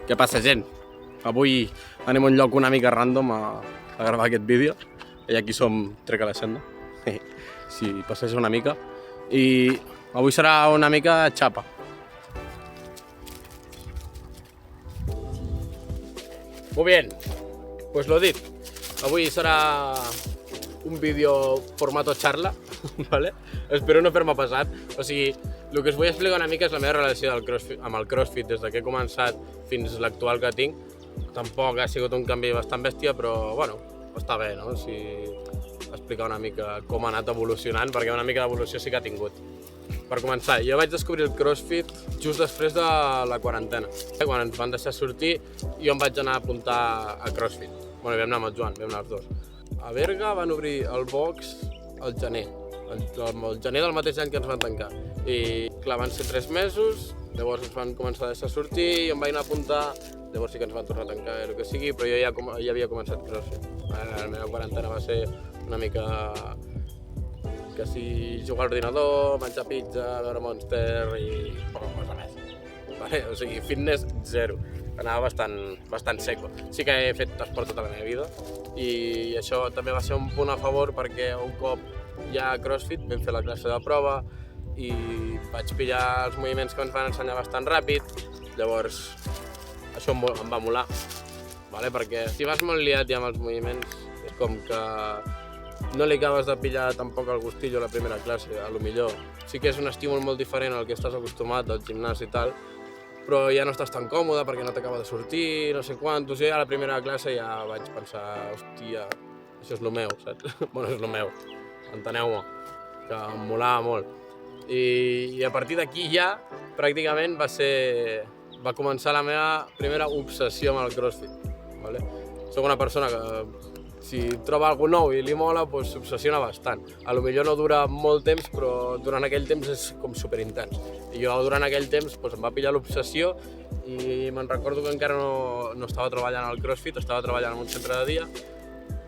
Què passa, gent? Avui anem a un lloc una mica random a gravar aquest vídeo. I aquí som, trec a la senda, si passeja una mica. I avui serà una mica xapa. Muy bien, pues lo dit. Avui serà un vídeo formato charla, ¿vale? Espero no fer-me passat. O sigui, el que us vull explicar una mica és la meva relació amb el CrossFit des que he començat fins l'actual que tinc. Tampoc ha sigut un canvi bastant bèstia, però bueno, està bé, no? O sigui, explicar una mica com ha anat evolucionant, perquè una mica d'evolució sí que ha tingut. Per començar, jo vaig descobrir el CrossFit just després de la quarantena. Quan ens van deixar sortir, jo em vaig anar a apuntar a CrossFit. Bueno, vam anar amb el Joan, vam anar els dos. A Berga van obrir el box al gener, el gener del mateix any que ens van tancar. I clar, van ser 3 mesos, llavors ens van començar a deixar sortir, i em vaig anar a apuntar, llavors sí que ens van tornar a tancar el que sigui, però jo ja havia començat CrossFit. La meva quarantena va ser una mica que si jugar a l'ordinador, menjar pizza, veure Monster i poca cosa més. Vale? O sigui, fitness zero. Anava bastant seco. Sí que he fet esport tota la meva vida i això també va ser un punt a favor perquè un cop ja a CrossFit vam fer la classe de prova i vaig pillar els moviments que ens van ensenyar bastant ràpid, llavors això em va molar, vale? Perquè si vas molt liat ja amb els moviments és com que no li acabes de pillar tampoc el gustillo a la primera classe, a lo millor. Sí que és un estímul molt diferent al que estàs acostumat del gimnàs i tal, però ja no estàs tan còmode perquè no t'acaba de sortir, no sé quantos. Jo ja a la primera classe ja vaig pensar, hòstia, això és lo meu, saps? Bueno, és lo meu, enteneu-me, que em molava molt. I a partir d'aquí ja, pràcticament, va començar la meva primera obsessió amb el CrossFit. Vale? Soc una persona que si troba alguna nou i li mola, doncs s'obsessiona bastant. A lo millor no dura molt temps, però durant aquell temps és com superintens. I jo durant aquell temps em va pillar l'obsessió i me'n recordo que encara no estava treballant al CrossFit, estava treballant en un centre de dia.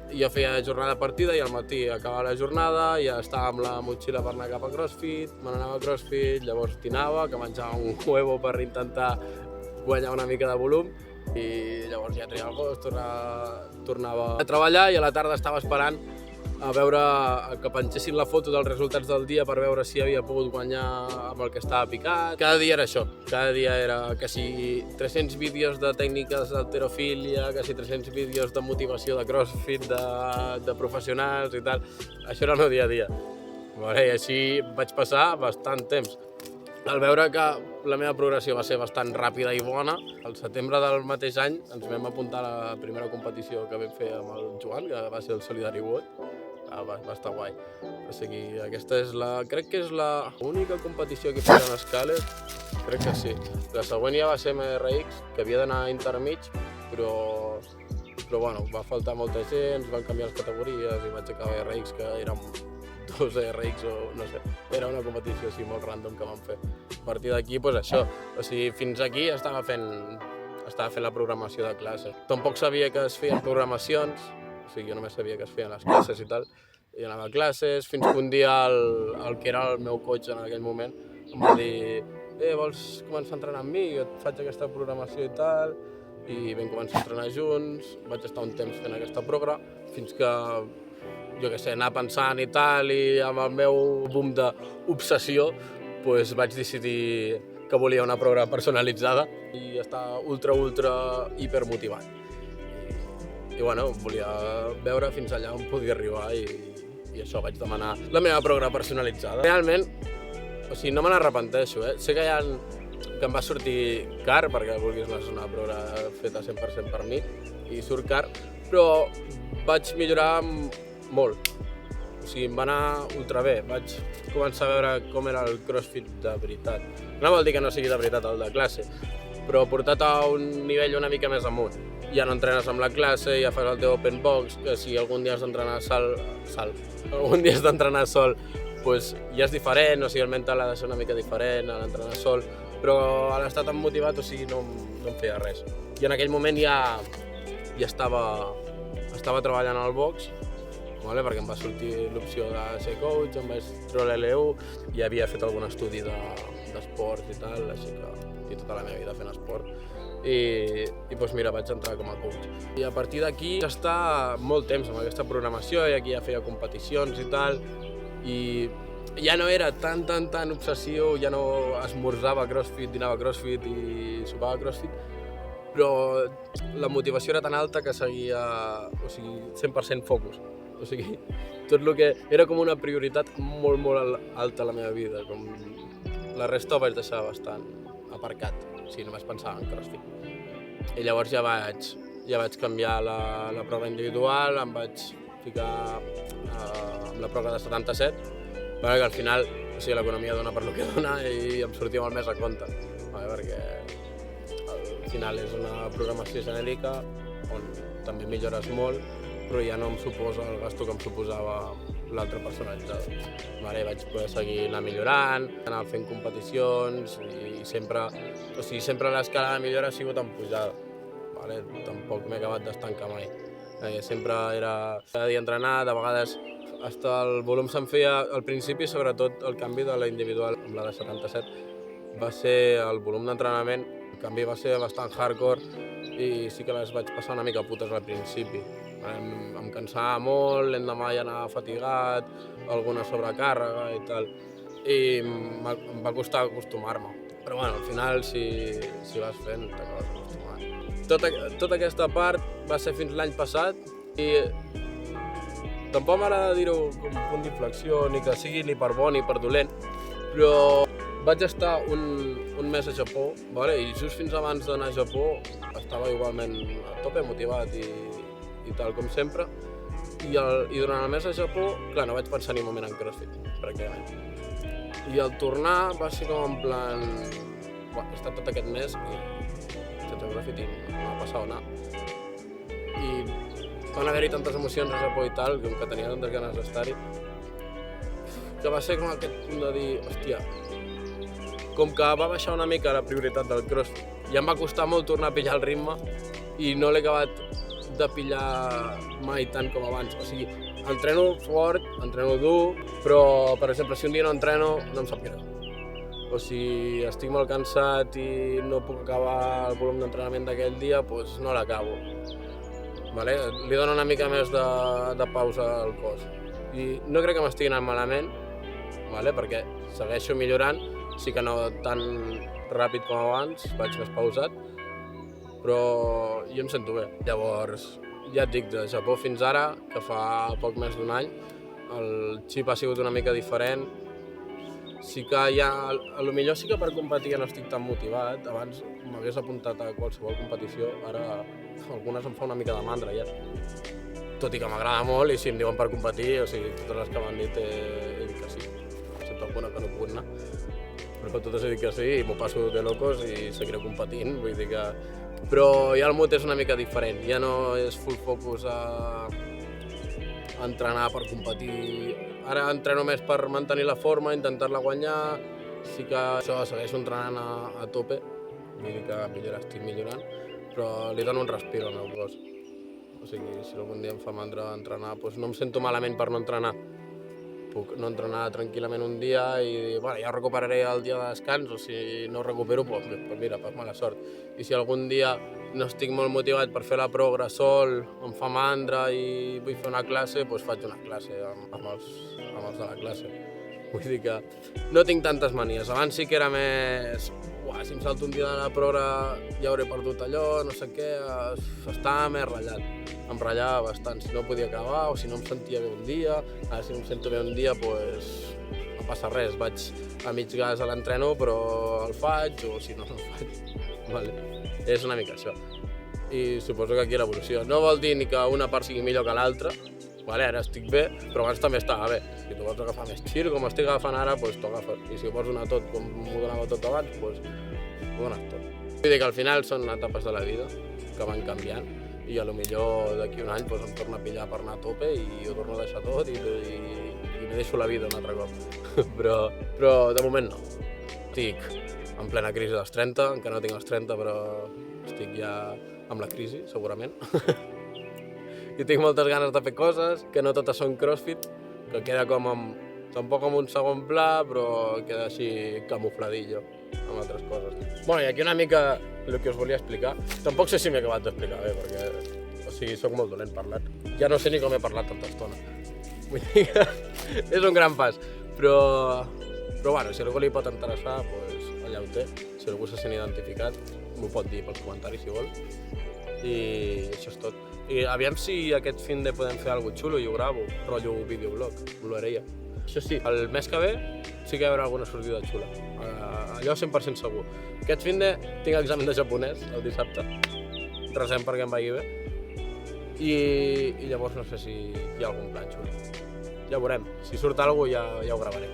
I jo feia jornada de partida i al matí acabava la jornada, ja estava amb la motxilla per anar cap a CrossFit, me n'anava a CrossFit, llavors dinava, que menjava un huevo per intentar guanyar una mica de volum, i llavors ja treia el gos, tornava a treballar i a la tarda estava esperant a veure que pengessin la foto dels resultats del dia per veure si havia pogut guanyar amb el que estava picat. Cada dia era això, cada dia era que si 300 vídeos de tècniques d'halterofília, que si 300 vídeos de motivació de CrossFit, de professionals i tal. Això era el meu dia a dia. I així vaig passar bastant temps. Al veure que la meva progressió va ser bastant ràpida i bona, al setembre del mateix any ens vam apuntar a la primera competició que vam fer amb el Joan, que va ser el Solidary World. Va estar guai. O sigui, aquesta crec que és l'única competició que he fet en escales, crec que sí. La següent ja va ser MRX, que havia d'anar intermig, però bueno, va faltar molta gent, van canviar les categories i vaig acabar RX, que érem 2 RX o no sé, era una competició així molt random que vam fer. A partir d'aquí, doncs això, o sigui, fins aquí estava fent la programació de classe. Tampoc sabia que es feien programacions, o sigui, jo només sabia que es feien les classes i tal, i anava a classes, fins que un dia el que era el meu coach en aquell moment em va dir vols començar a entrenar amb mi? Jo et faig aquesta programació i tal, i vam començar a entrenar junts, vaig estar un temps fent aquesta progra, fins que, jo què sé, anar pensant i tal, i amb el meu boom d'obsessió, doncs vaig decidir que volia una progra personalitzada i estava ultra hipermotivat. I bueno, volia veure fins allà on podia arribar i això, vaig demanar la meva progra personalitzada. Realment, o sigui, no me n'arrepenteixo, Sé que em va sortir car, perquè vulguis és una progra feta 100% per mi, i surt car, però vaig millorar molt. O sigui, em va anar ultra bé. Vaig començar a veure com era el CrossFit de veritat. No vol dir que no sigui de veritat el de classe, però portat a un nivell una mica més amunt. Ja no entrenes amb la classe, ja fas el teu open box, que si algun dia has d'entrenar algun dia has d'entrenar sol, doncs ja és diferent, o sigui, el mental ha de ser una mica diferent a l'entrenar sol, però a l'estar tan motivat, o sigui, no em feia res. I en aquell moment ja estava treballant al box, perquè em va sortir l'opció de ser coach, em vaig treure l'L1 i havia fet algun estudi d'esport i tal, així que tota la meva vida fent esport. i doncs mira, vaig entrar com a coach. I a partir d'aquí ja està molt temps amb aquesta programació i aquí ja feia competicions i tal, i ja no era tan obsessiu, ja no esmorzava crossfit, dinava crossfit i sopava crossfit, però la motivació era tan alta que seguia, o sigui, 100% focus. O sigui, tot el que era com una prioritat molt alta a la meva vida, com la resta ho vaig deixar bastant aparcat, o sigui, només pensava en crossfit. I llavors ja vaig canviar la prova individual, em vaig ficar amb la prova de 77, perquè al final, o sigui, l'economia dona per lo que dona i em sortia molt més a compte, perquè al final és una programació genèrica on també millores molt, però ja no em suposa el gasto que em suposava l'altre personalitzat. Vaig poder seguir anar millorant, anar fent competicions i sempre l'escala de millora ha sigut en pujada. Tampoc m'he acabat d'estancar mai. Sempre era cada dia entrenar, de vegades el volum se'm feia al principi, sobretot el canvi de la individual amb la de 77 va ser el volum d'entrenament, el canvi va ser bastant hardcore i sí que les vaig passar una mica putes al principi. Em cansava molt, l'endemà ja anava fatigat, alguna sobrecàrrega i tal, i em va costar acostumar-me. Però bueno, al final, si vas fent, t'acabes acostumant. Tota aquesta part va ser fins l'any passat i tampoc m'agrada dir-ho com un punt d'inflexió, ni que sigui ni per bo ni per dolent, però vaig estar un mes a Japó, i just fins abans d'anar a Japó estava igualment a tope, motivat i tal com sempre, i durant el mes a Japó, clar, no vaig pensar ni un moment en CrossFit, pràcticament. I al tornar va ser com en plan... he estat tot aquest mes sense CrossFit i no m'ha passat anar. I van haver-hi tantes emocions a Japó i tal, com que tenia tantes ganes d'estar-hi, que va ser com aquest punt de dir, hòstia, com que va baixar una mica la prioritat del CrossFit i em va costar molt tornar a pillar el ritme i no l'he acabat de pillar mai tant com abans. O sigui, entreno fort, entreno dur, però, per exemple, si un dia no entreno, no em sap greu. O si estic molt cansat i no puc acabar el volum d'entrenament d'aquell dia, doncs no l'acabo. Li dono una mica més de pausa al cos. I no crec que m'estigui anant malament, perquè segueixo millorant, sí que no tan ràpid com abans, vaig més pausat, però jo em sento bé. Llavors, ja et dic, de Japó fins ara, que fa poc més d'un any, el xip ha sigut una mica diferent. Sí que ja, potser sí que per competir ja no estic tan motivat. Abans m'hagués apuntat a qualsevol competició, ara algunes em fa una mica de mandra ja. Tot i que m'agrada molt i si em diuen per competir, o sigui, totes les que m'han dit he dit que sí, excepte alguna que no he pogut anar. Però totes he dit que sí i m'ho passo de locos i seguiré competint, vull dir que... Però ja el mood és una mica diferent, ja no és full focus a entrenar per competir. Ara entreno més per mantenir la forma, intentar-la guanyar, sí que això segueixo entrenant a tope, vull dir que estic millorant, però li dono un respir al meu cos. O sigui, si algun dia em fa mandra entrenar, doncs no em sento malament per no entrenar. Puc no entrenar tranquil·lament un dia i dir, ja recuperaré el dia de descans, o si no recupero, doncs mira, mala sort. I si algun dia no estic molt motivat per fer la progre sol, em fa mandra i vull fer una classe, doncs faig una classe amb els de la classe. Vull dir que no tinc tantes manies. Abans sí que era més... si em salto un dia de la progre ja hauré perdut allò, no sé què, estava més ratllat. Em ratllava bastant, si no podia acabar o si no em sentia bé un dia. Ara si no em sento bé un dia, doncs no passa res, vaig a mig gas a l'entreno, però el faig o si no, no el faig. És una mica això. I suposo que aquí l'evolució. No vol dir ni que una part sigui millor que l'altra, ara estic bé, però abans també estava bé. Si tu vols agafar més xir, com estic agafant ara, doncs t'ho agafes. I si ho vols donar tot com m'ho donava tot abans, doncs ho dones tot. Vull dir que al final són etapes de la vida que van canviant i potser d'aquí un any em torno a pillar per anar a tope i ho torno a deixar tot i me deixo la vida un altre cop. Però de moment no. Estic en plena crisi dels 30, encara no tinc els 30, però estic ja amb la crisi, segurament. I tinc moltes ganes de fer coses, que no totes són CrossFit, que queda tampoc com un segon pla, però queda així camufladillo amb altres coses. I aquí una mica el que us volia explicar. Tampoc sé si m'he acabat d'explicar bé, perquè o sigui, soc molt dolent parlant. Ja no sé ni com he parlat tanta estona. Vull dir que és un gran pas, però bueno, si algú li pot interessar, doncs allà ho té. Si algú se sent identificat, m'ho pot dir pels comentaris si vol. I això és tot. I aviam si aquest fin de podem fer alguna cosa xulo i ho gravo, rotllo videoblog, m'ho haria. Això sí, el mes que ve sí que hi haurà alguna sortida xula, allò 100% segur. Aquest fin de tinc examen de japonès el dissabte, resem perquè em vagi bé, i llavors no sé si hi ha algun plan xulo. Ja ho veurem, si surt alguna cosa ja ho gravaré.